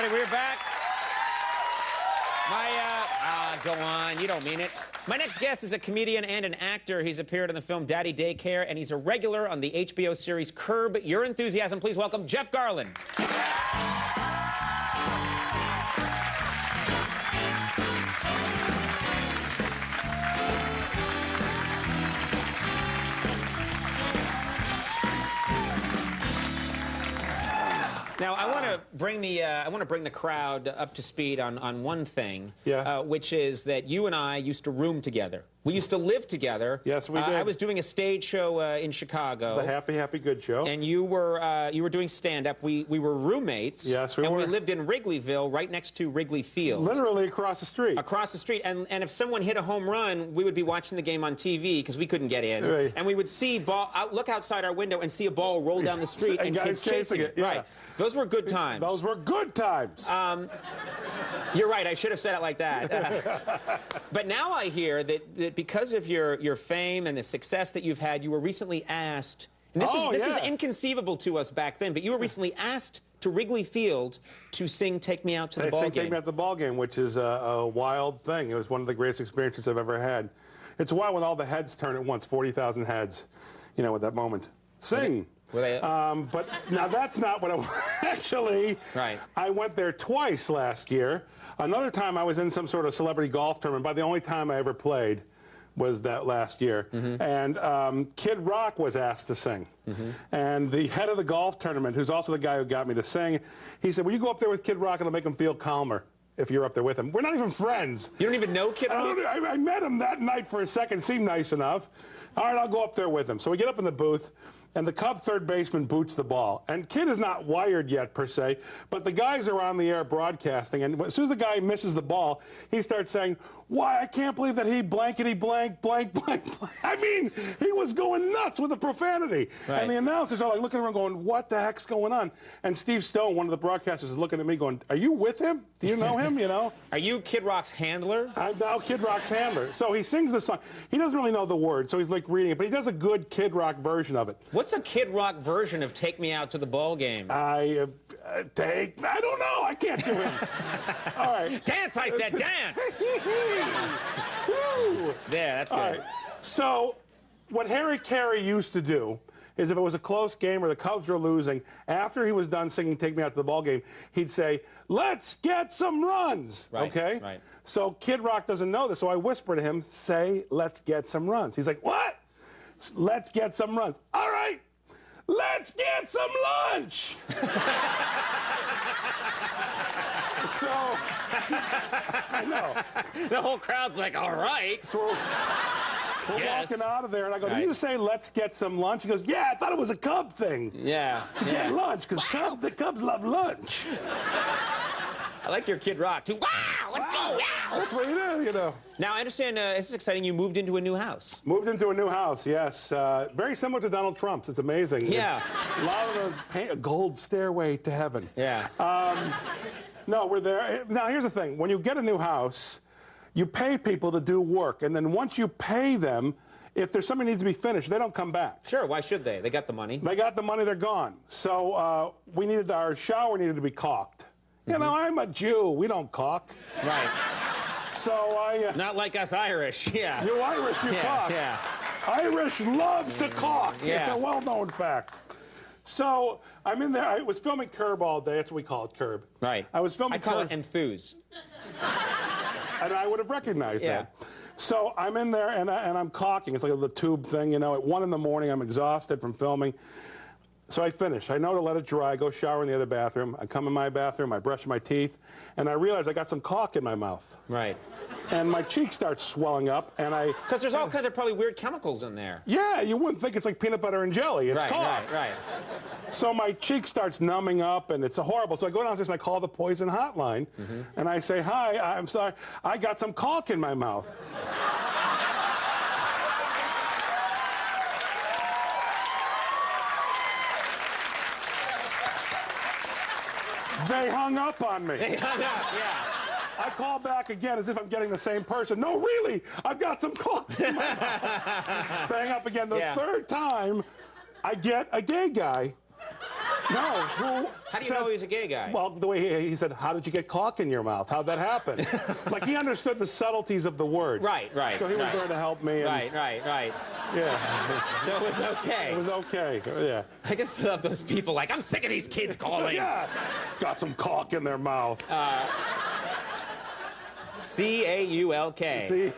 everybody. We're back. Go on. You don't mean it. My next guest is a comedian and an actor. He's appeared in the film Daddy Daycare, and he's a regular on the HBO series Curb Your Enthusiasm. Please welcome Jeff Garlin. Now, I want to bring the crowd up to speed on one thing, which is that you and I used to room together. We used to live together. Yes, we did. I was doing a stage show in Chicago. The Happy, Happy, Good show. And you were doing stand-up. We were roommates. Yes, we were. And we lived in Wrigleyville, right next to Wrigley Field. Literally across the street. Across the street. And if someone hit a home run, we would be watching the game on TV because we couldn't get in. Right. And we would see look outside our window and see a ball roll down the street and guys kids chasing it. Yeah. Right. Those were good times. Those were good times. You're right. I should have said it like that. But now I hear that because of your fame and the success that you've had, you were recently asked, and this is inconceivable to us back then, but you were recently asked to Wrigley Field to sing Take Me Out to the Ball Game. Take Me Out to the Ball Game, which is a wild thing. It was one of the greatest experiences I've ever had. It's wild when all the heads turn at once, 40,000 heads, you know, at that moment. Sing. But now that's not what I actually. Right. I went there twice last year. Another time I was in some sort of celebrity golf tournament. By the only time I ever played was that last year. And Kid Rock was asked to sing. And the head of the golf tournament, who's also the guy who got me to sing, he said, "Will you go up there with Kid Rock? It'll make him feel calmer if you're up there with him." We're not even friends. You don't even know Kid Rock? I met him that night for a second. Seemed nice enough. All right, I'll go up there with him. So we get up in the booth, and the Cub third baseman boots the ball. And Kid is not wired yet, per se, but the guys are on the air broadcasting, and as soon as the guy misses the ball, he starts saying, "Why, I can't believe that he blankety blank, blank, blank, blank." I mean, he was going nuts with the profanity. Right. And the announcers are like looking around going, "What the heck's going on?" And Steve Stone, one of the broadcasters, is looking at me going, "Are you with him? Do you know him, you know?" Are you Kid Rock's handler? I'm now Kid Rock's handler. So he sings the song. He doesn't really know the words, so he's like reading it, but he does a good Kid Rock version of it. What's a Kid Rock version of Take Me Out to the Ball Game? I don't know. I can't do it. All right. Dance, I said, dance. Yeah, that's good. All right. So what Harry Carey used to do is if it was a close game or the Cubs were losing, after he was done singing Take Me Out to the Ball Game, he'd say, "Let's get some runs." Right, okay? right. So Kid Rock doesn't know this, so I whisper to him, "Say, let's get some runs." He's like, "What?" "Let's get some runs." "All right. Let's get some lunch." So, I know. The whole crowd's like, all right. So we're walking out of there, and I go, "Did you say let's get some lunch?" He goes, "Yeah, I thought it was a Cub thing." Yeah. To get lunch, because the Cubs love lunch. I like your Kid Rock, too. Wow, let's go, wow. That's what you do, you know. Now, I understand, this is exciting, you moved into a new house. Moved into a new house, yes. Very similar to Donald Trump's. It's amazing. Yeah. A lot of those, a gold stairway to heaven. Yeah. No, we're there. Now, here's the thing. When you get a new house, you pay people to do work, and then once you pay them, if there's something that needs to be finished, they don't come back. Sure, why should they? They got the money. They got the money, they're gone. So our shower needed to be caulked. You know, I'm a Jew. We don't caulk. Right. So I... Not like us Irish, yeah. You Irish, you caulk. Yeah. Irish love to caulk. Yeah. It's a well-known fact. So I'm in there. I was filming Curb all day. That's what we call it, Curb. Right. I was filming I call Curb. it enthuse. And I would have recognized Yeah. that. So I'm in there, and I'm caulking. It's like the tube thing, you know. At 1 in the morning, I'm exhausted from filming. So I finish. I know to let it dry. I go shower in the other bathroom. I come in my bathroom. I brush my teeth. And I realize I got some caulk in my mouth. Right. And my cheek starts swelling up, and I... Because there's all kinds of probably weird chemicals in there. Yeah, you wouldn't think it's like peanut butter and jelly. It's caulk. Right. So my cheek starts numbing up, and it's horrible. So I go downstairs and I call the poison hotline, and I say, "Hi, I'm sorry, I got some caulk in my mouth." They hung up on me. They hung up, yeah. I call back again as if I'm getting the same person. "No, really, I've got some caulk in my mouth." They hang up again. The third time, I get a gay guy No, who? How do you know he was a gay guy? Well, the way he said, how did you get caulk in your mouth? How'd that happen? Like, he understood the subtleties of the word. Right. So he was there to help me. And, Right. Yeah. So it was okay. It was okay, yeah. I just love those people like, I'm sick of these kids calling. Yeah. Got some caulk in their mouth. C-A-U-L-K. See?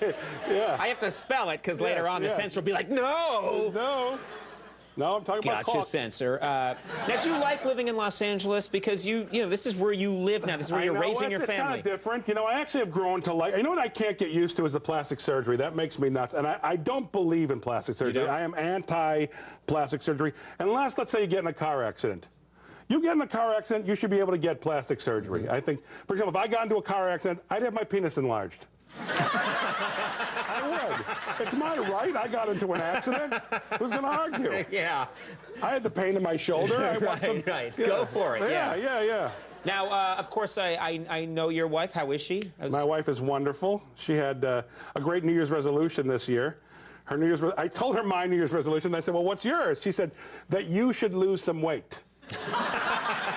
Yeah. I have to spell it because later on the censor will be like, no. No, I'm talking about Gotcha, caulk. censor. Now, do you like living in Los Angeles? Because you know, this is where you live now. This is where you're raising your It's family. kind of different. You know, I actually have grown to like. You know what I can't get used to is the plastic surgery. That makes me nuts. And I don't believe in plastic surgery. don't? I am anti-plastic surgery. Unless, let's say, you get in a car accident. You get in a car accident, you should be able to get plastic surgery. I think, for example, if I got into a car accident, I'd have my penis enlarged. I would. It's my right. I got into an accident. Who's going to argue? Yeah. I had the pain in my shoulder. I want some, Right. Yeah. Go for it. Yeah. Now, of course, I know your wife. How is she? My wife is wonderful. She had a great New Year's resolution this year. I told her my New Year's resolution. I said, well, what's yours? She said that you should lose some weight.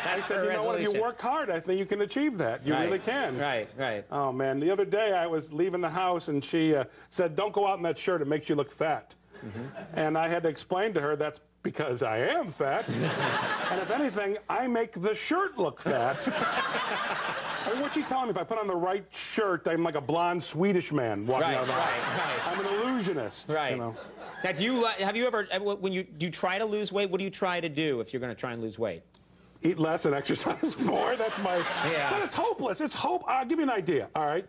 I said, you know what, if you work hard, I think you can achieve that. You really can. Right. Oh, man. The other day, I was leaving the house, and she said, don't go out in that shirt. It makes you look fat. And I had to explain to her that's because I am fat. And if anything, I make the shirt look fat. I mean, what's she telling me? If I put on the right shirt, I'm like a blonde Swedish man walking out of the house. I'm an illusionist. Right. You know? Now, have you ever, do you try to lose weight? What do you try to do if you're going to try and lose weight? Eat less and exercise more. That's my. Yeah. But it's hopeless. It's hope. I'll give you an idea. All right.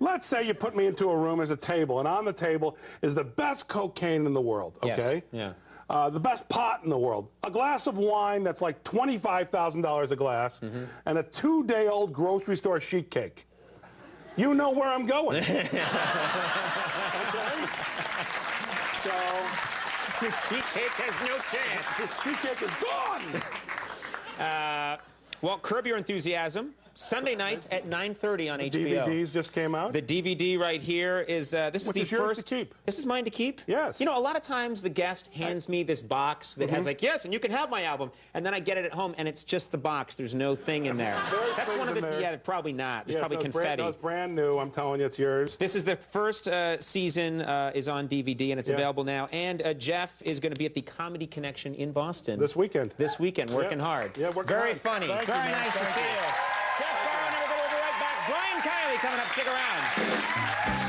Let's say you put me into a room as a table, and on the table is the best cocaine in the world. Okay. Yes. Yeah. The best pot in the world. A glass of wine that's like $25,000 a glass, and a 2-day-old grocery store sheet cake. You know where I'm going. Okay? So. The sheet cake has no chance. The sheet cake is gone. Well, Curb Your Enthusiasm, Sunday nights at 9:30 on HBO. DVDs just came out. The DVD right here is this is Which the is yours first. to keep. This is mine to keep. Yes. You know, a lot of times the guest hands me this box that has like, yes, and you can have my album, and then I get it at home, and it's just the box. There's no thing in there. That's one of the. There. Yeah, probably not. There's probably confetti. That's brand new. I'm telling you, it's yours. This is the first season is on DVD, and it's available now. And Jeff is going to be at the Comedy Connection in Boston This weekend. working hard. Yeah, working Very hard. funny. Thank you, Very man. nice to Thank see you. you. Jeff Garlin, everybody, we'll be right back. Brian Kiley coming up. Stick around.